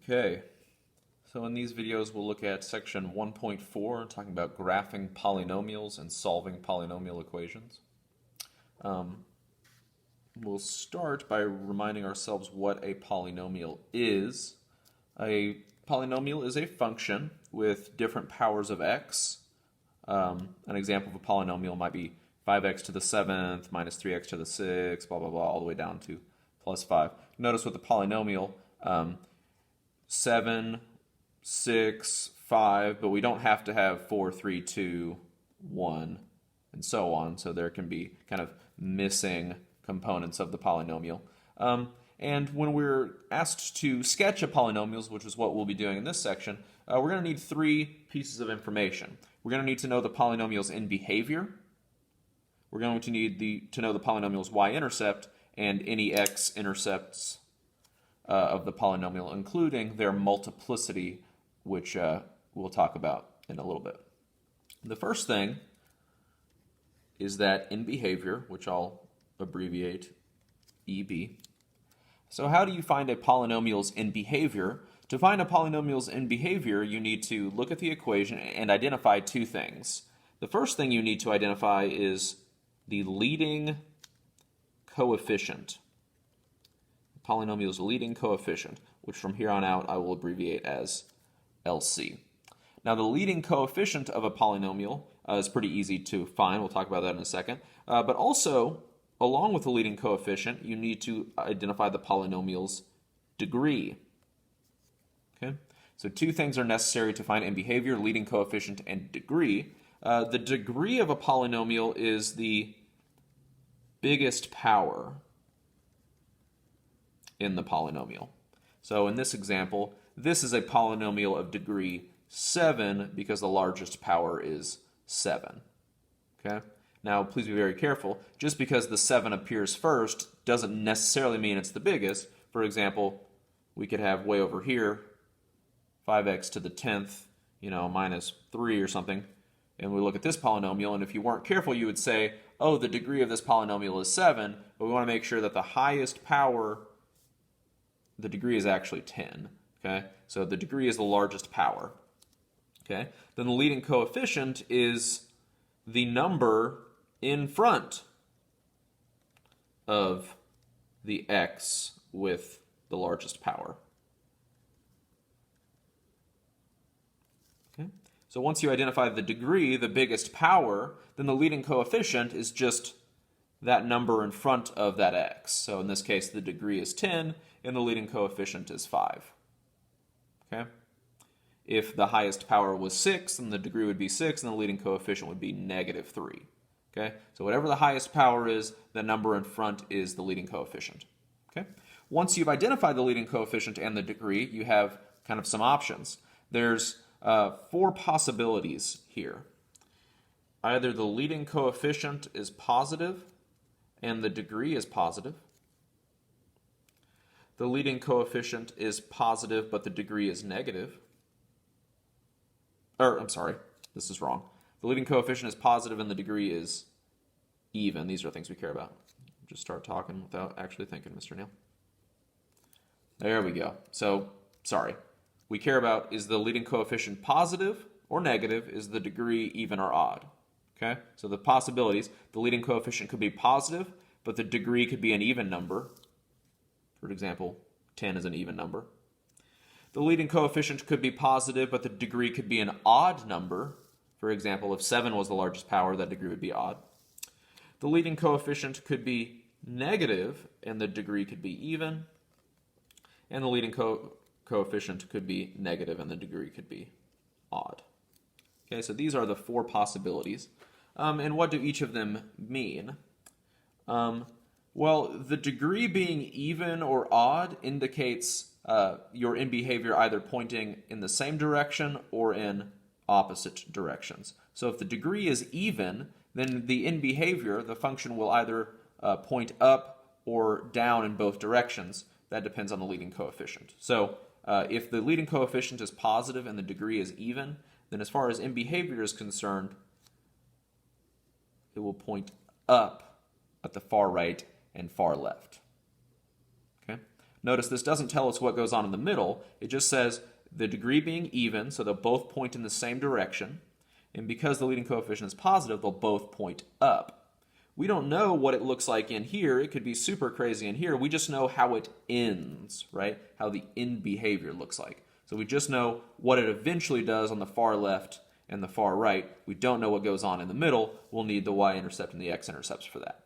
Okay, so in these videos we'll look at section 1.4, talking about graphing polynomials and solving polynomial equations. We'll start by reminding ourselves what a polynomial is. A polynomial is a function with different powers of x. An example of a polynomial might be 5x to the 7th minus 3x to the 6th, blah, blah, blah, all the way down to plus 5. Notice with the polynomial, 7, 6, 5, but we don't have to have 4, 3, 2, 1, and so on. So there can be kind of missing components of the polynomial. And when we're asked to sketch a polynomials, which is what we'll be doing in this section, we're going to need three pieces of information. We're going to need to know the polynomials in behavior. We're going to need to know the polynomial's y-intercept and any x-intercepts of the polynomial, including their multiplicity, which we'll talk about in a little bit. The first thing is that in behavior, which I'll abbreviate EB. So how do you find a polynomials in behavior? To find a polynomials in behavior, you need to look at the equation and identify two things. The first thing you need to identify is the leading coefficient. The polynomial's leading coefficient, which from here on out I will abbreviate as LC. Now the leading coefficient of a polynomial is pretty easy to find. We'll talk about that in a second. But also, along with the leading coefficient, you need to identify the polynomial's degree. Okay? So two things are necessary to find in behavior: leading coefficient and degree. The degree of a polynomial is the biggest power in the polynomial. So in this example, this is a polynomial of degree 7 because the largest power is 7. Okay? Now, please be very careful. Just because the 7 appears first doesn't necessarily mean it's the biggest. For example, we could have way over here 5x to the 10th, minus 3 or something. And we look at this polynomial, and if you weren't careful, you would say, oh, the degree of this polynomial is 7, but we want to make sure that the highest power, the degree is actually 10. Okay? So the degree is the largest power. Okay? Then the leading coefficient is the number in front of the x with the largest power. Okay? So once you identify the degree, the biggest power, then the leading coefficient is just that number in front of that x. So in this case, the degree is 10, and the leading coefficient is 5. Okay? If the highest power was 6, then the degree would be 6, and the leading coefficient would be negative 3. Okay? So whatever the highest power is, the number in front is the leading coefficient. Okay? Once you've identified the leading coefficient and the degree, you have kind of some options. There's 4 possibilities here. Either the leading coefficient is positive and the degree is positive. The leading coefficient is positive but the degree is negative. I'm sorry, this is wrong. The leading coefficient is positive and the degree is even. These are things we care about. Just start talking without actually thinking, Mr. Neal. There we go. So, sorry. We care about, is the leading coefficient positive or negative? Is the degree even or odd? Okay? So the possibilities, the leading coefficient could be positive, but the degree could be an even number. For example, 10 is an even number. The leading coefficient could be positive, but the degree could be an odd number. For example, if 7 was the largest power, that degree would be odd. The leading coefficient could be negative, and the degree could be even. And the leading coefficient could be negative, and the degree could be odd. Okay, so these are the 4 possibilities. And what do each of them mean? Well, the degree being even or odd indicates you're in behavior either pointing in the same direction or in opposite directions. So if the degree is even, then the in behavior, the function will either point up or down in both directions. That depends on the leading coefficient. So if the leading coefficient is positive and the degree is even, then as far as in behavior is concerned, it will point up at the far right and far left. Okay? Notice this doesn't tell us what goes on in the middle. It just says the degree being even, so they'll both point in the same direction. And because the leading coefficient is positive, they'll both point up. We don't know what it looks like in here. It could be super crazy in here. We just know how it ends, right? How the end behavior looks like. So we just know what it eventually does on the far left and the far right. We don't know what goes on in the middle. We'll need the y-intercept and the x-intercepts for that.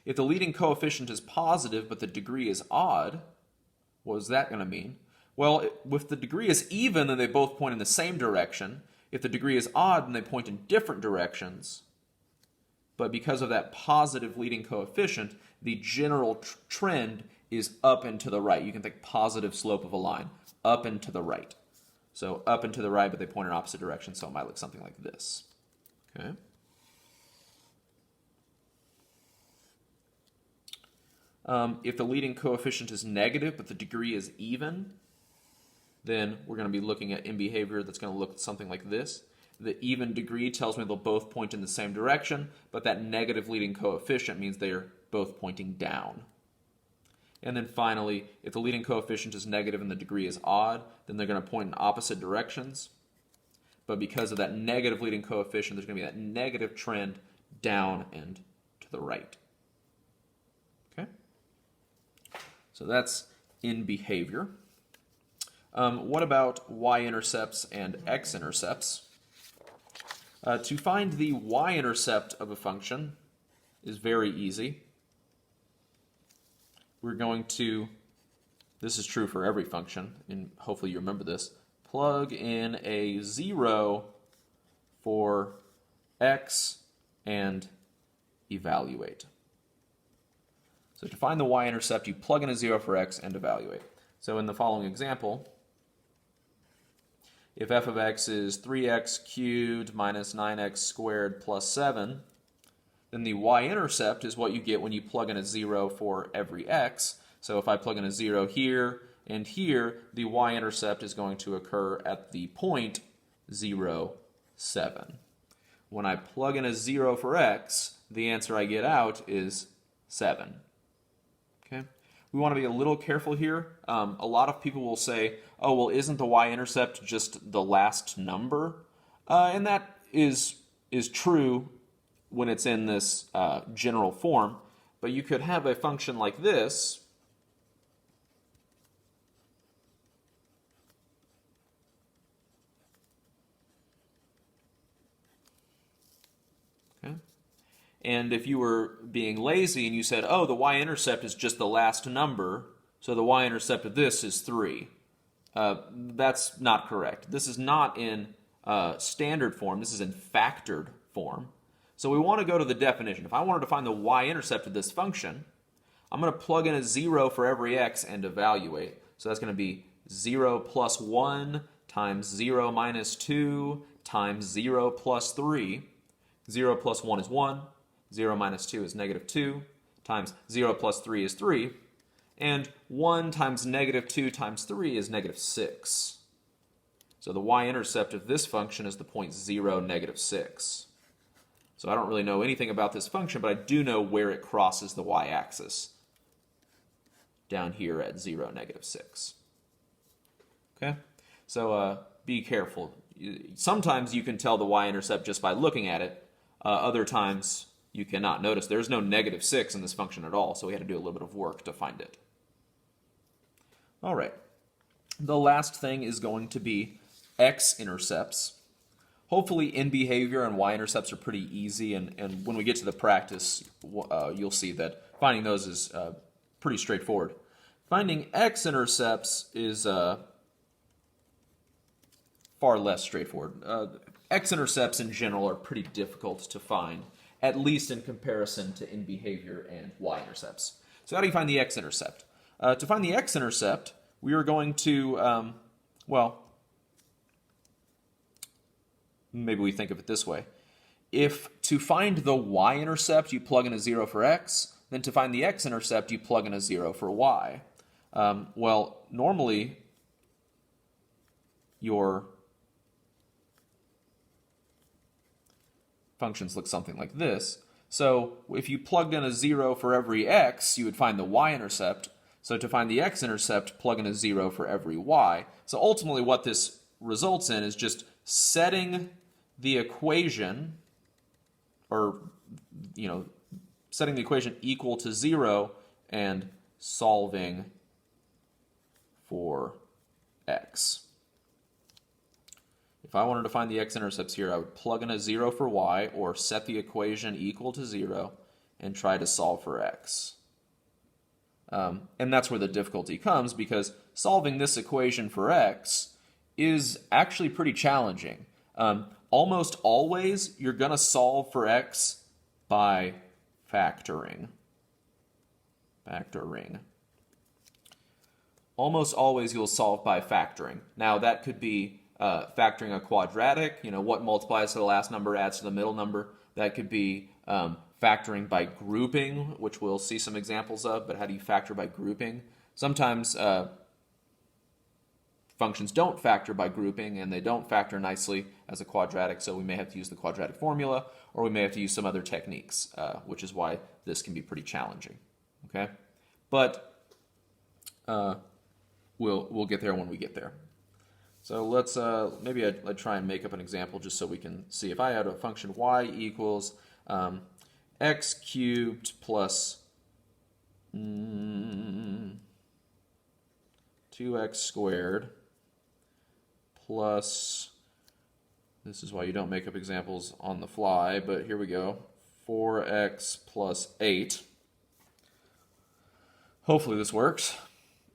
If the leading coefficient is positive but the degree is odd, what is that going to mean? Well, if the degree is even, then they both point in the same direction. If the degree is odd, then they point in different directions. But because of that positive leading coefficient, the general trend is up and to the right. You can think positive slope of a line, up and to the right. So up and to the right, but they point in opposite directions, so it might look something like this. Okay. If the leading coefficient is negative, but the degree is even, then we're going to be looking at in behavior that's going to look something like this. The even degree tells me they'll both point in the same direction, but that negative leading coefficient means they are both pointing down. And then finally, if the leading coefficient is negative and the degree is odd, then they're going to point in opposite directions. But because of that negative leading coefficient, there's going to be that negative trend down and to the right. Okay? So that's in behavior. What about y-intercepts and x-intercepts? To find the y-intercept of a function is very easy. We're going to, this is true for every function, and hopefully you remember this, plug in a 0 for x and evaluate. So to find the y-intercept, you plug in a 0 for x and evaluate. So in the following example, if f of x is 3x cubed minus 9x squared plus 7, then the y-intercept is what you get when you plug in a 0 for every x. So if I plug in a 0 here and here, the y-intercept is going to occur at the point 0, 7. When I plug in a 0 for x, the answer I get out is 7. Okay? We want to be a little careful here. A lot of people will say, oh, well, isn't the y-intercept just the last number? And that is true when it's in this general form, but you could have a function like this, okay? And if you were being lazy and you said, oh, the y-intercept is just the last number, so the y-intercept of this is 3. That's not correct. This is not in standard form. This is in factored form. So we want to go to the definition. If I wanted to find the y-intercept of this function, I'm going to plug in a 0 for every x and evaluate. So that's going to be 0 plus 1 times 0 minus 2 times 0 plus 3. 0 plus 1 is 1. 0 minus 2 is negative 2 times 0 plus 3 is 3. And 1 times negative 2 times 3 is negative 6. So the y-intercept of this function is the point 0, negative 6. So I don't really know anything about this function, but I do know where it crosses the y-axis, down here at 0, negative 6. Okay? So be careful. Sometimes you can tell the y-intercept just by looking at it. Other times you cannot. Notice there's no negative 6 in this function at all, so we had to do a little bit of work to find it. All right. The last thing is going to be x-intercepts. Hopefully in behavior and y-intercepts are pretty easy, and when we get to the practice, you'll see that finding those is pretty straightforward. Finding x-intercepts is far less straightforward. X-intercepts in general are pretty difficult to find, at least in comparison to in behavior and y-intercepts. So how do you find the x-intercept? To find the x-intercept, we are going to, maybe we think of it this way. If to find the y-intercept you plug in a 0 for x, then to find the x-intercept you plug in a 0 for y. Normally your functions look something like this. So if you plugged in a 0 for every x, you would find the y-intercept. So to find the x-intercept, plug in a 0 for every y. So ultimately what this results in is just setting the equation, or, setting the equation equal to 0 and solving for x. If I wanted to find the x-intercepts here, I would plug in a 0 for y, or set the equation equal to 0 and try to solve for x. And that's where the difficulty comes, because solving this equation for x is actually pretty challenging. Almost always, you're going to solve for x by factoring. Almost always you'll solve by factoring. Now that could be factoring a quadratic, what multiplies to the last number adds to the middle number. That could be factoring by grouping, which we'll see some examples of, but how do you factor by grouping? Sometimes functions don't factor by grouping, and they don't factor nicely as a quadratic, so we may have to use the quadratic formula, or we may have to use some other techniques, which is why this can be pretty challenging. Okay, but we'll get there when we get there. So let's maybe I'd try and make up an example just so we can see. If I had a function y equals x cubed plus 2x squared plus, this is why you don't make up examples on the fly, but here we go, 4x plus 8. Hopefully this works.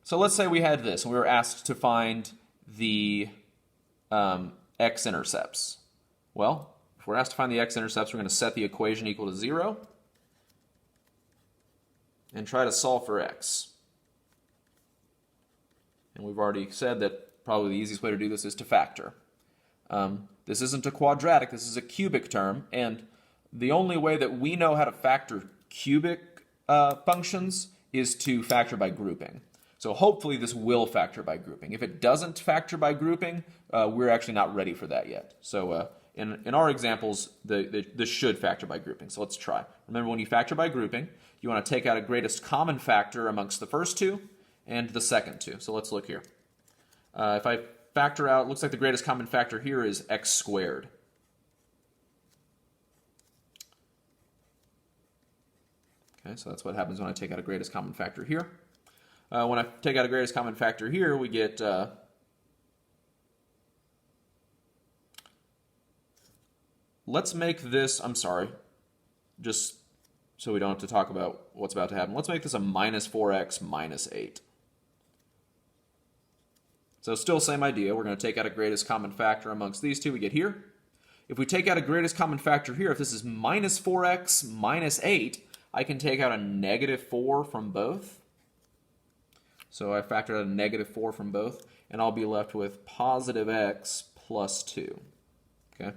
So let's say we had this, and we were asked to find the x-intercepts. Well, if we're asked to find the x-intercepts, we're going to set the equation equal to 0 and try to solve for x. And we've already said that probably the easiest way to do this is to factor. This isn't a quadratic, this is a cubic term, and the only way that we know how to factor cubic functions is to factor by grouping. So hopefully this will factor by grouping. If it doesn't factor by grouping, we're actually not ready for that yet. So in our examples, this should factor by grouping. So let's try. Remember, when you factor by grouping, you want to take out a greatest common factor amongst the first two and the second two. So let's look here. If I factor out, looks like the greatest common factor here is x squared. Okay, so that's what happens when I take out a greatest common factor here. When I take out a greatest common factor here, we get let's make this, I'm sorry, just so we don't have to talk about what's about to happen, let's make this a minus 4x minus 8. So still same idea, we're going to take out a greatest common factor amongst these two, we get here. If we take out a greatest common factor here, if this is minus 4x minus 8, I can take out a negative 4 from both. So I factored out a negative 4 from both, and I'll be left with positive x plus 2. Okay.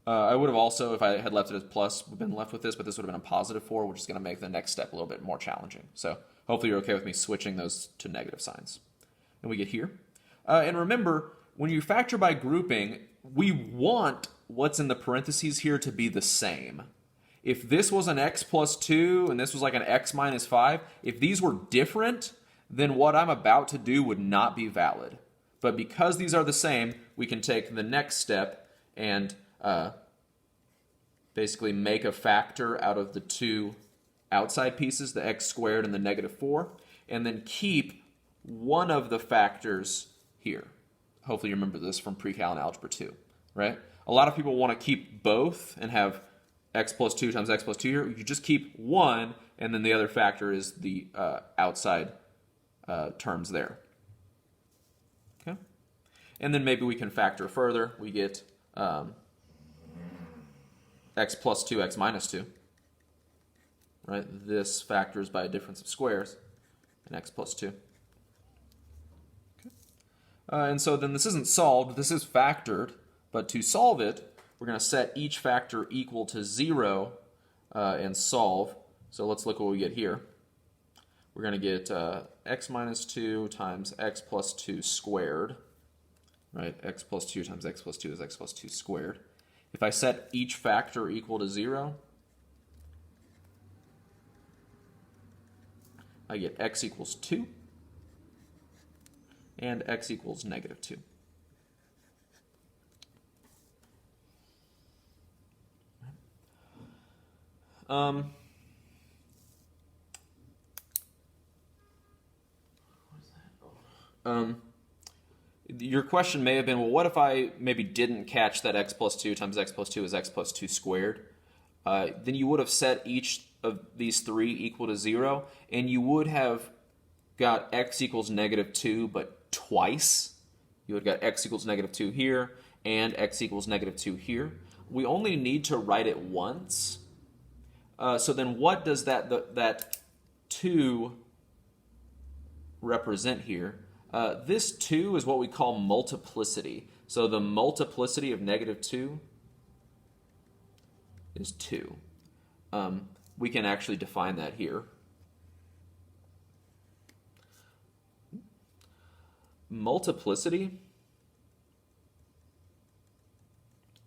I would have also, if I had left it as plus, been left with this, but this would have been a positive 4, which is going to make the next step a little bit more challenging. So hopefully you're okay with me switching those to negative signs. And we get here. And remember, when you factor by grouping, we want what's in the parentheses here to be the same. If this was an x plus 2 and this was like an x minus 5, if these were different, then what I'm about to do would not be valid. But because these are the same, we can take the next step and basically make a factor out of the two outside pieces, the x squared and the negative 4, and then keep one of the factors here. Hopefully you remember this from pre-cal and algebra 2, right? A lot of people want to keep both and have x plus 2 times x plus 2 here. You just keep one, and then the other factor is the outside terms there. Okay? And then maybe we can factor further. We get x plus 2, x minus 2. Right? This factors by a difference of squares, and x plus 2. Okay. And so then this isn't solved, this is factored, but to solve it, we're going to set each factor equal to 0 and solve. So let's look what we get here. We're going to get x minus 2 times x plus 2 squared. Right? X plus 2 times x plus 2 is x plus 2 squared. If I set each factor equal to 0, I get x equals 2 and x equals negative 2. Your question may have been, well, what if I maybe didn't catch that x plus 2 times x plus 2 is x plus 2 squared? Then you would have set each of these three equal to 0, and you would have got x equals negative 2, but twice. You would have got x equals negative 2 here, and x equals negative 2 here. We only need to write it once. So then what does that 2 represent here? This 2 is what we call multiplicity. So the multiplicity of negative 2 is 2. We can actually define that here. Multiplicity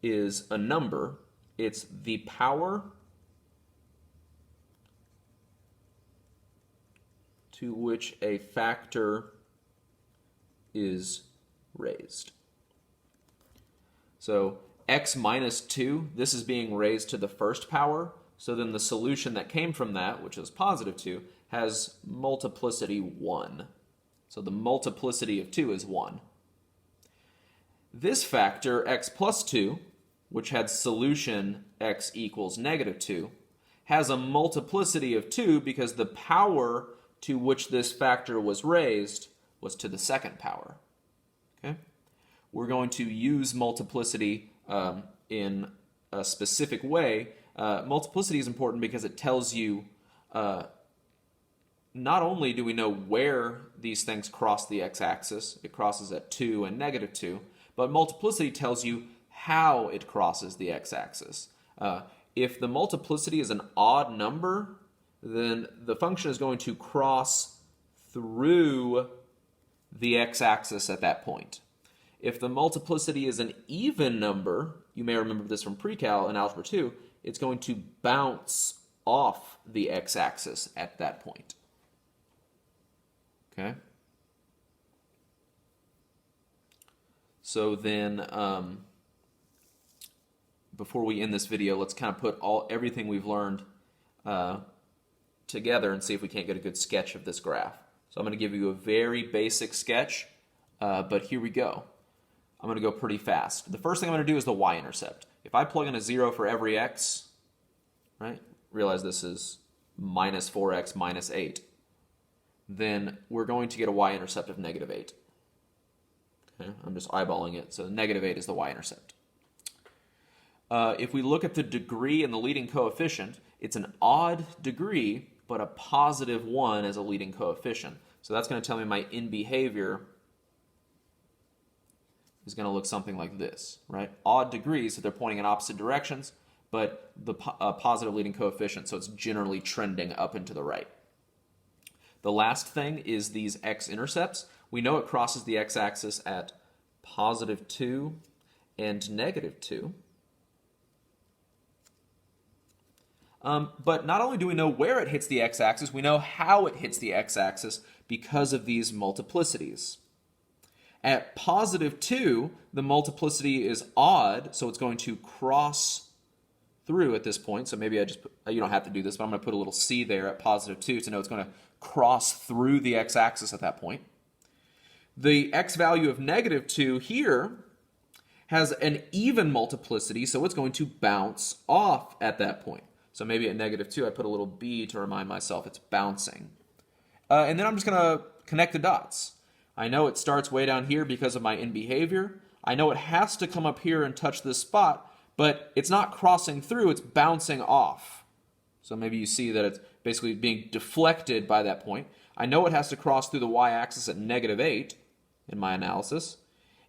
is a number. It's the power to which a factor is raised. So x minus 2, this is being raised to the first power. So then the solution that came from that, which is positive 2, has multiplicity 1. So the multiplicity of 2 is 1. This factor, x plus 2, which had solution x equals negative 2, has a multiplicity of 2 because the power to which this factor was raised was to the second power. Okay? We're going to use multiplicity in a specific way. Multiplicity is important because it tells you not only do we know where these things cross the x-axis, it crosses at 2 and negative 2, but multiplicity tells you how it crosses the x-axis. If the multiplicity is an odd number, then the function is going to cross through the x-axis at that point. If the multiplicity is an even number, you may remember this from pre-cal in Algebra 2, it's going to bounce off the x-axis at that point. Okay? So then, before we end this video, let's kind of put everything we've learned together and see if we can't get a good sketch of this graph. So I'm going to give you a very basic sketch, but here we go. I'm going to go pretty fast. The first thing I'm going to do is the y-intercept. If I plug in a 0 for every x, right, realize this is minus 4x minus 8, then we're going to get a y-intercept of negative 8. Okay, I'm just eyeballing it, so negative 8 is the y-intercept. If we look at the degree and the leading coefficient, it's an odd degree, but a positive 1 as a leading coefficient. So that's going to tell me my in behavior is going to look something like this, right? Odd degrees, so they're pointing in opposite directions, but the positive leading coefficient, so it's generally trending up and to the right. The last thing is these x-intercepts. We know it crosses the x-axis at positive 2 and negative 2. But not only do we know where it hits the x-axis, we know how it hits the x-axis because of these multiplicities. At positive 2, the multiplicity is odd, so it's going to cross through at this point. So maybe you don't have to do this, but I'm going to put a little c there at positive 2 to know it's going to cross through the x-axis at that point. The x value of negative 2 here has an even multiplicity, so it's going to bounce off at that point. So maybe at negative 2, I put a little b to remind myself it's bouncing. And then I'm just going to connect the dots. I know it starts way down here because of my in behavior. I know it has to come up here and touch this spot, but it's not crossing through, it's bouncing off. So maybe you see that it's basically being deflected by that point. I know it has to cross through the y-axis at negative 8 in my analysis.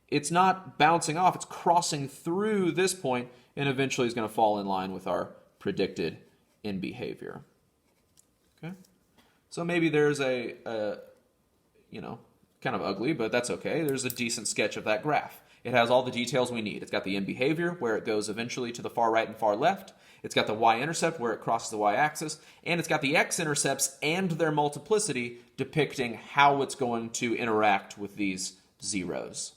It's not bouncing off, it's crossing through this point and eventually is going to fall in line with our predicted in behavior. Okay? So maybe there's a kind of ugly, but that's okay. There's a decent sketch of that graph. It has all the details we need. It's got the end behavior, where it goes eventually to the far right and far left. It's got the y-intercept, where it crosses the y-axis. And it's got the x-intercepts and their multiplicity, depicting how it's going to interact with these zeros.